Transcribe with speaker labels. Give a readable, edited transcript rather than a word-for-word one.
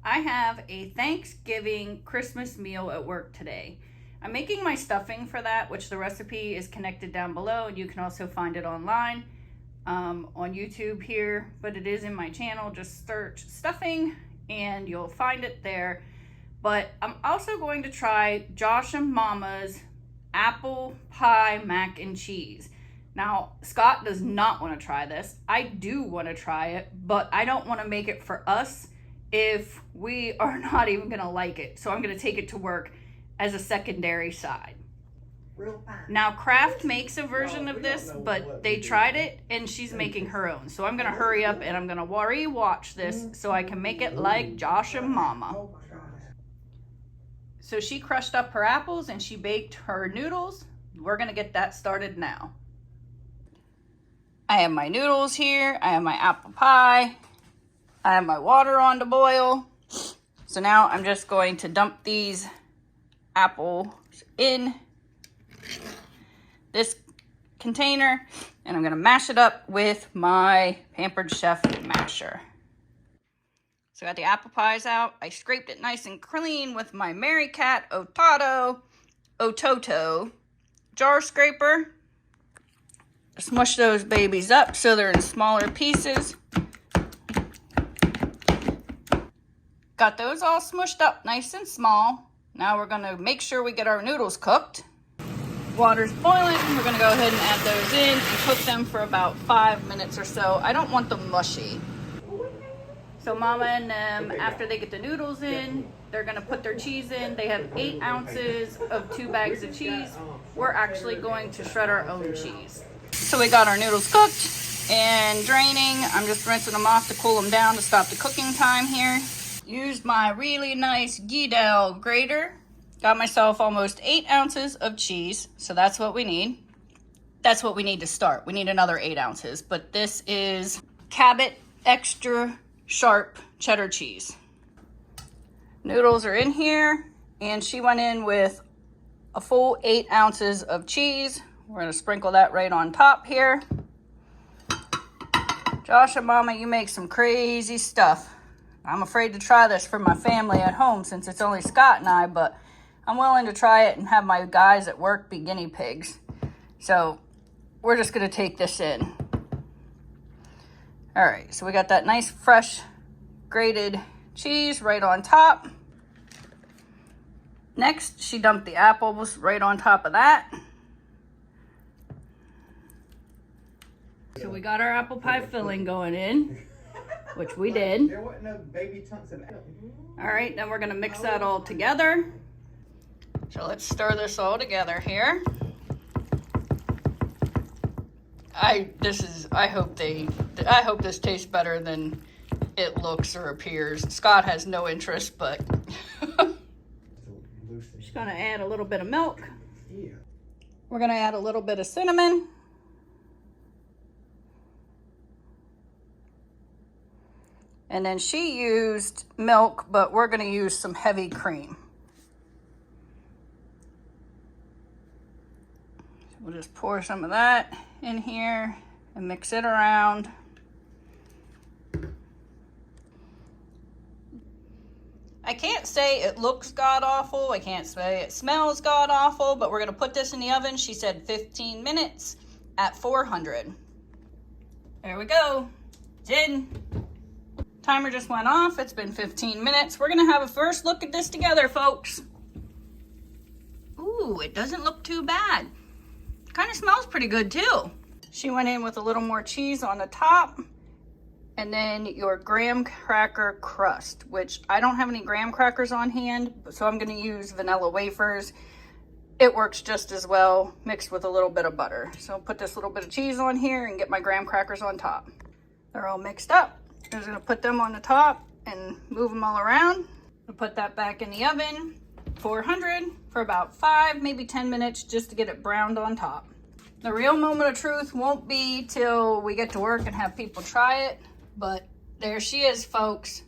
Speaker 1: I have a Thanksgiving Christmas meal at work today. I'm making my stuffing for that, which the recipe is connected down below, and you can also find it online on YouTube here, but it is in my channel. Just search stuffing and you'll find it there. But I'm also going to try Josh&Momma's apple pie mac and cheese. Now, Scott does not want to try this. I do want to try it, but I don't want to make it for us if we are not even going to like it. So I'm going to take it to work as a secondary side. Now, Kraft makes a version of this, but they tried it and she's making her own. So I'm going to hurry up and I'm going to re-watch this so I can make it like Josh&Momma. So she crushed up her apples and she baked her noodles. We're going to get that started now. I have my noodles here. I have my apple pie. I have my water on to boil. So now I'm just going to dump these apples in this container and I'm going to mash it up with my Pampered Chef masher. So I got the apple pies out. I scraped it nice and clean with my Mary Cat Ototo jar scraper. Smush those babies up so they're in smaller pieces. Got those all smushed up nice and small. Now we're gonna make sure we get our noodles cooked. Water's boiling. We're gonna go ahead and add those in and cook them for about 5 minutes or so. I don't want them mushy. So Mama and them, after they get the noodles in, they're gonna put their cheese in. They have 8 ounces of 2 bags of cheese. We're actually going to shred our own cheese. So we got our noodles cooked and draining. I'm just rinsing them off to cool them down to stop the cooking time here. Used my really nice Guidel grater. Got myself almost 8 ounces of cheese. So that's what we need. That's what we need to start. We need another 8 ounces. But this is Cabot extra sharp cheddar cheese. Noodles are in here. And she went in with a full 8 ounces of cheese. We're going to sprinkle that right on top here. Josh&Momma, you make some crazy stuff. I'm afraid to try this for my family at home since it's only Scott and I, but I'm willing to try it and have my guys at work be guinea pigs. So we're just going to take this in. All right, so we got that nice fresh grated cheese right on top. Next, she dumped the apples right on top of that. So we got our apple pie filling going in, which we did.
Speaker 2: There wasn't no baby chunks of apple.
Speaker 1: All right, then we're gonna mix that all together. So let's stir this all together here. I hope this tastes better than it looks or appears. Scott has no interest, but just gonna add a little bit of milk. We're gonna add a little bit of cinnamon. And then she used milk, but we're going to use some heavy cream. So we'll just pour some of that in here and mix it around. I can't say it looks god-awful. I can't say it smells god-awful, but we're going to put this in the oven. She said 15 minutes at 400. There we go. It's in. Timer just went off. It's been 15 minutes. We're gonna have a first look at this together, folks. Ooh, it doesn't look too bad. Kind of smells pretty good too. She went in with a little more cheese on the top and then your graham cracker crust, which I don't have any graham crackers on hand, so I'm gonna use vanilla wafers. It works just as well mixed with a little bit of butter. So I'll put this little bit of cheese on here and get my graham crackers on top. They're all mixed up. I'm just gonna put them on the top and move them all around. I'll put that back in the oven, 400 for about 5, maybe 10 minutes just to get it browned on top. The real moment of truth won't be till we get to work and have people try it, but there she is, folks.